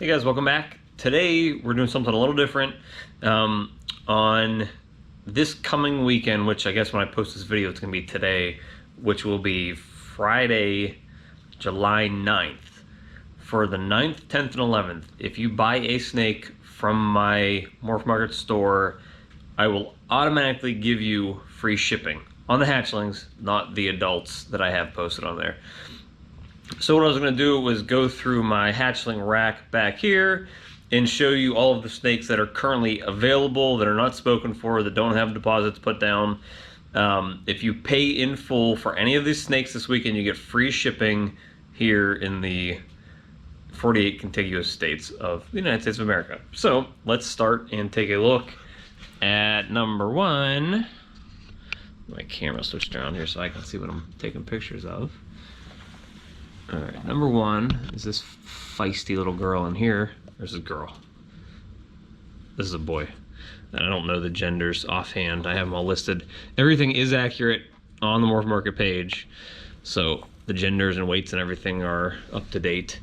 Hey guys, welcome back. Today we're doing something a little different. On this coming weekend, which I guess when I post this video it's going to be today, which will be Friday, July 9th. For the 9th, 10th, and 11th, if you buy a snake from my Morph Market store, I will automatically give you free shipping on the hatchlings, not the adults that I have posted on there. So what I was going to do was go through my hatchling rack back here and show you all of the snakes that are currently available, that are not spoken for, that don't have deposits put down. If you pay in full for any of these snakes this weekend, you get free shipping here in the 48 contiguous states of the United States of America. So let's start and take a look at number one. My camera switched around here so I can see what I'm taking pictures of. Alright, number one is this feisty little girl in here. There's a girl. This is a boy. And I don't know the genders offhand. I have them all listed. Everything is accurate on the Morph Market page. So the genders and weights and everything are up to date.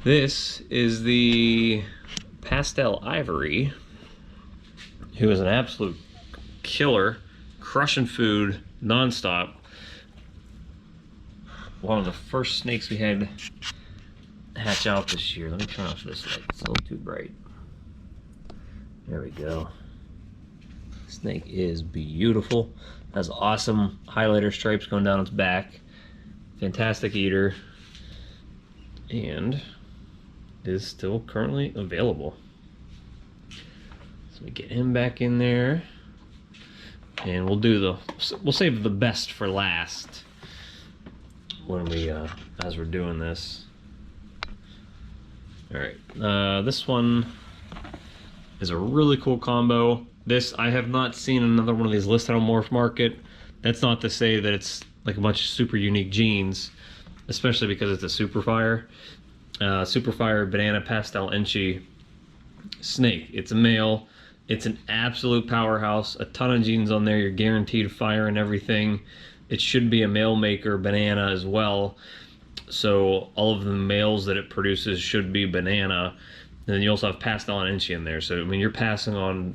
This is the pastel ivory, who is an absolute killer, crushing food nonstop. One of the first snakes we had hatch out this year. Let me turn off this light, it's a little too bright. There we go. Snake is beautiful. Has awesome highlighter stripes going down its back. Fantastic eater. And is still currently available. So we get him back in there. And we'll save the best for last when we as we're doing this. All right, this one is a really cool combo. This, I have not seen another one of these listed on Morph Market. That's not to say that it's like a bunch of super unique genes, especially because it's a super fire banana pastel enchi snake. It's a male. It's an absolute powerhouse. A ton of genes on there. You're guaranteed fire and everything. It should be a male maker banana as well. So all of the males that it produces should be banana. And then you also have pastel and enchi in there. So I mean, you're passing on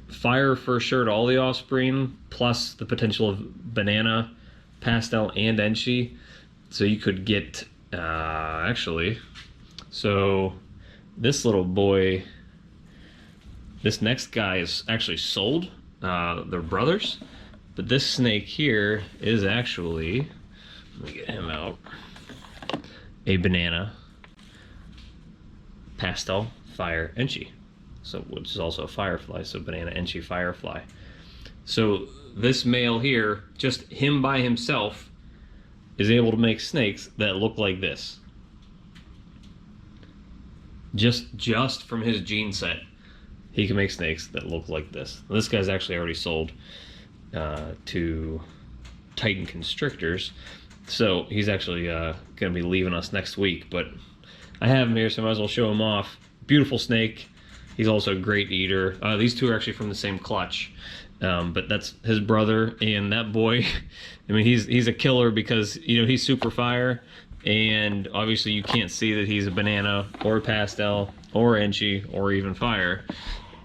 fire for sure to all the offspring, plus the potential of banana, pastel, and enchi. So you could get actually. So this little boy, this next guy is actually sold. They're brothers. But this snake here is actually, let me get him out, a banana pastel fire enchi. So, which is also a firefly, so banana enchi firefly. So this male here, just him by himself, is able to make snakes that look like this. Just from his gene set, he can make snakes that look like this. This guy's actually already sold to Titan Constrictors, so he's actually going to be leaving us next week, but I have him here, so I might as well show him off. Beautiful snake. He's also a great eater. These two are actually from the same clutch, but that's his brother. And that boy, I mean, he's a killer because, you know, he's super fire, and obviously you can't see that he's a banana or a pastel or enchi or even fire,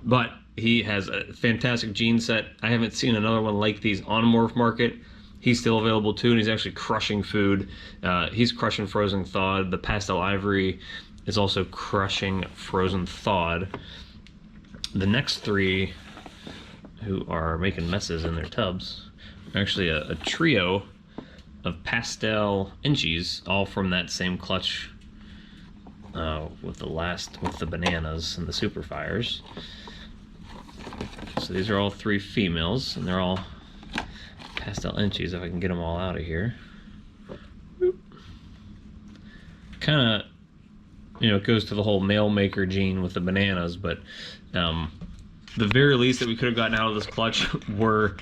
but he has a fantastic gene set. I haven't seen another one like these on Morph Market. He's still available too, and he's actually crushing food. He's crushing frozen thawed. The pastel ivory is also crushing frozen thawed. The next three, who are making messes in their tubs, are actually a trio of pastel enchis, all from that same clutch with the bananas and the super fires. So these are all three females, and they're all pastel enchis, if I can get them all out of here. Kind of, you know, it goes to the whole male maker gene with the bananas, but the very least that we could have gotten out of this clutch were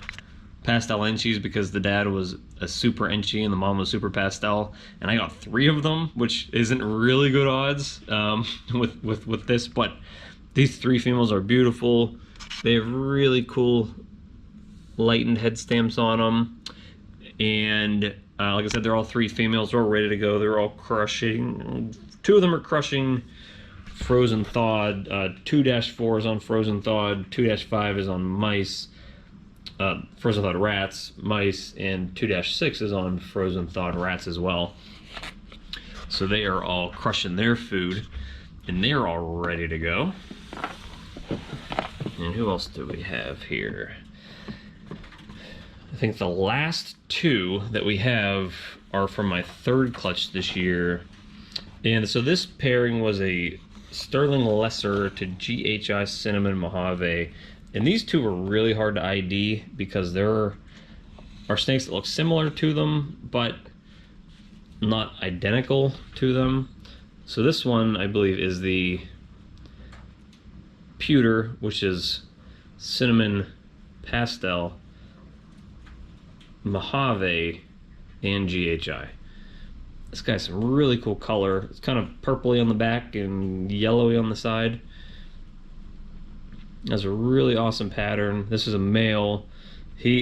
pastel enchis, because the dad was a super enchi and the mom was super pastel, and I got 3 of them, which isn't really good odds with this, but these 3 females are beautiful. They have really cool lightened head stamps on them, and like I said, they're all 3 females. They're all ready to go. They're all crushing two of them are crushing frozen thawed. 2-4 is on frozen thawed. 2-5 is on mice. Frozen thawed rats, mice, and 2-6 is on frozen thawed rats as well. So they are all crushing their food, and they're all ready to go. And who else do we have here? I think the last two that we have are from my third clutch this year. And so this pairing was a Sterling Lesser to GHI Cinnamon Mojave. And these two were really hard to ID because there are snakes that look similar to them, but not identical to them. So this one, I believe, is the Pewter, which is Cinnamon Pastel, Mojave, and GHI. This guy's some really cool color. It's kind of purpley on the back and yellowy on the side. Has a really awesome pattern. This is a male. He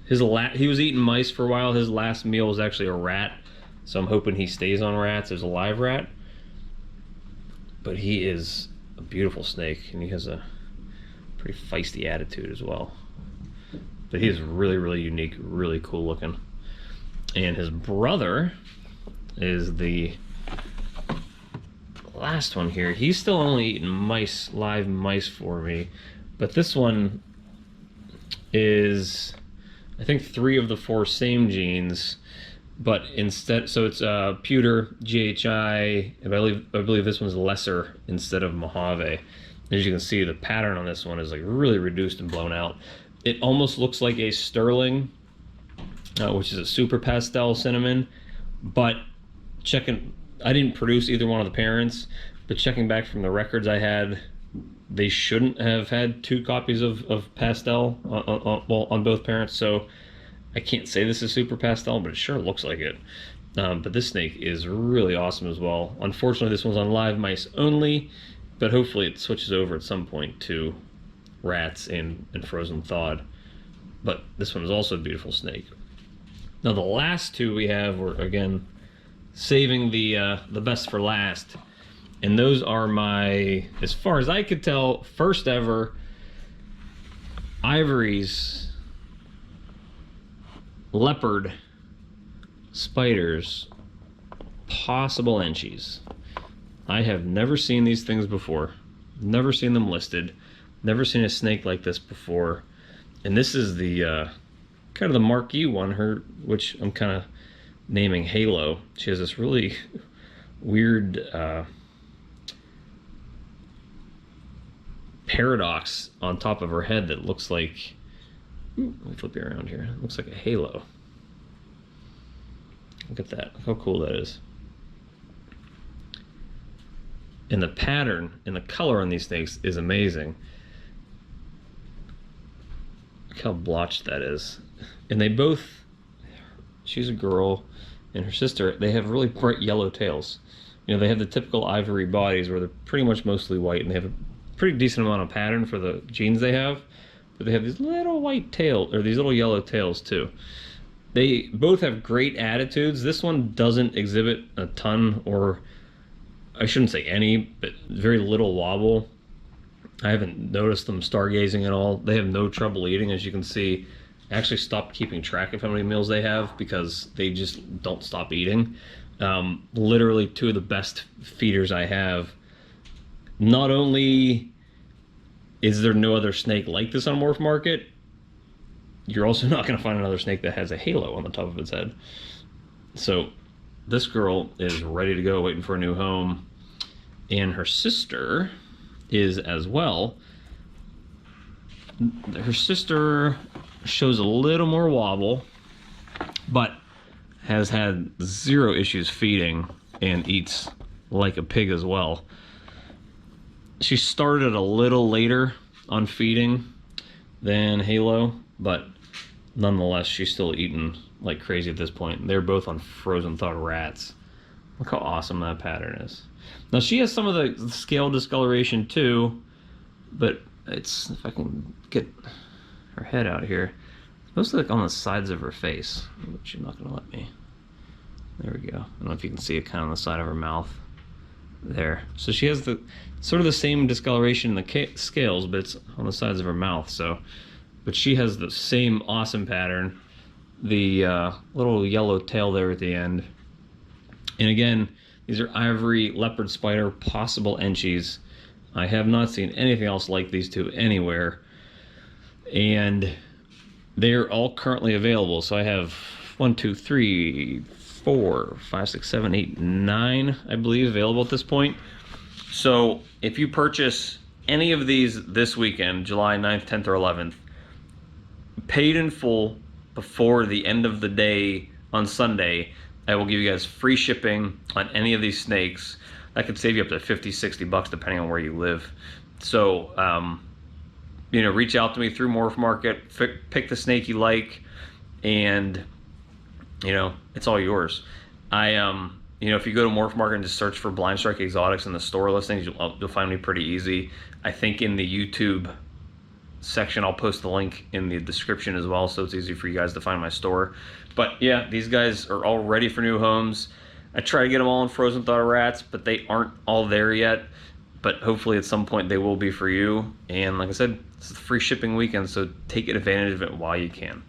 was eating mice for a while. His last meal was actually a rat, so I'm hoping he stays on rats as a live rat. But he is a beautiful snake, and he has a pretty feisty attitude as well. But he is really, really unique, really cool looking. And his brother is the last one here. He's still only eating mice, live mice for me, but this one is, I think, 3 of the 4 same genes, but instead, so it's Pewter, GHI, and I believe this one's Lesser instead of Mojave. As you can see, the pattern on this one is like really reduced and blown out. It almost looks like a Sterling, which is a super pastel cinnamon, but I didn't produce either one of the parents, but checking back from the records I had, they shouldn't have had 2 copies of pastel on both parents, so I can't say this is super pastel, but it sure looks like it. But this snake is really awesome as well. Unfortunately, this one's on live mice only, but hopefully it switches over at some point to rats and frozen thawed. But this one is also a beautiful snake. Now the last 2 we have were, again, saving the best for last, and those are my, as far as I could tell, first ever Ivory's leopard spiders possible enchies. I have never seen these things before, never seen them listed, never seen a snake like this before, and this is the kind of the marquee one, which I'm kind of naming Halo. She has this really weird paradox on top of her head that looks like, let me flip you around here, it looks like a halo. Look at that, look how cool that is. And the pattern and the color on these snakes is amazing. Look how blotched that is. And they both, she's a girl, and her sister, they have really bright yellow tails. You know, they have the typical ivory bodies where they're pretty much mostly white, and they have a pretty decent amount of pattern for the genes they have, but they have these little white tails, or these little yellow tails too. They both have great attitudes. This one doesn't exhibit a ton, or I shouldn't say any, but very little wobble. I haven't noticed them stargazing at all. They have no trouble eating, as you can see. I actually stopped keeping track of how many meals they have because they just don't stop eating. Literally 2 of the best feeders I have. Not only is there no other snake like this on Morph Market, you're also not going to find another snake that has a halo on the top of its head. So this girl is ready to go, waiting for a new home, and her sister is as well. Her sister shows a little more wobble, but has had 0 issues feeding and eats like a pig as well. She started a little later on feeding than Halo, but nonetheless, she's still eating like crazy at this point. They're both on frozen thawed rats. Look how awesome that pattern is. Now she has some of the scale discoloration too, but it's, if I can get her head out here, it's mostly like on the sides of her face, which you're not gonna let me. There we go. I don't know if you can see it kind of on the side of her mouth. there. So she has the sort of the same discoloration in the scales, but it's on the sides of her mouth. So, but she has the same awesome pattern, the little yellow tail there at the end. And again, these are ivory leopard spider possible enchies. I have not seen anything else like these two anywhere, and they're all currently available. So I have 1, 2, 3, 4, 5, 6, 7, 8, 9, I believe, available at this point. So if you purchase any of these this weekend, July 9th, 10th, or 11th, paid in full before the end of the day on Sunday, I will give you guys free shipping on any of these snakes. That could save you up to 50, 60 bucks depending on where you live. So, you know, reach out to me through Morph Market, pick the snake you like, and, you know, it's all yours. You know, if you go to Morph Market and just search for Blind Strike Exotics in the store listings, you'll find me pretty easy. I think in the YouTube section, I'll post the link in the description as well, so it's easy for you guys to find my store. But yeah, these guys are all ready for new homes. I try to get them all in frozen thaw rats, but they aren't all there yet. But hopefully at some point they will be for you. And like I said, it's a free shipping weekend, so take advantage of it while you can.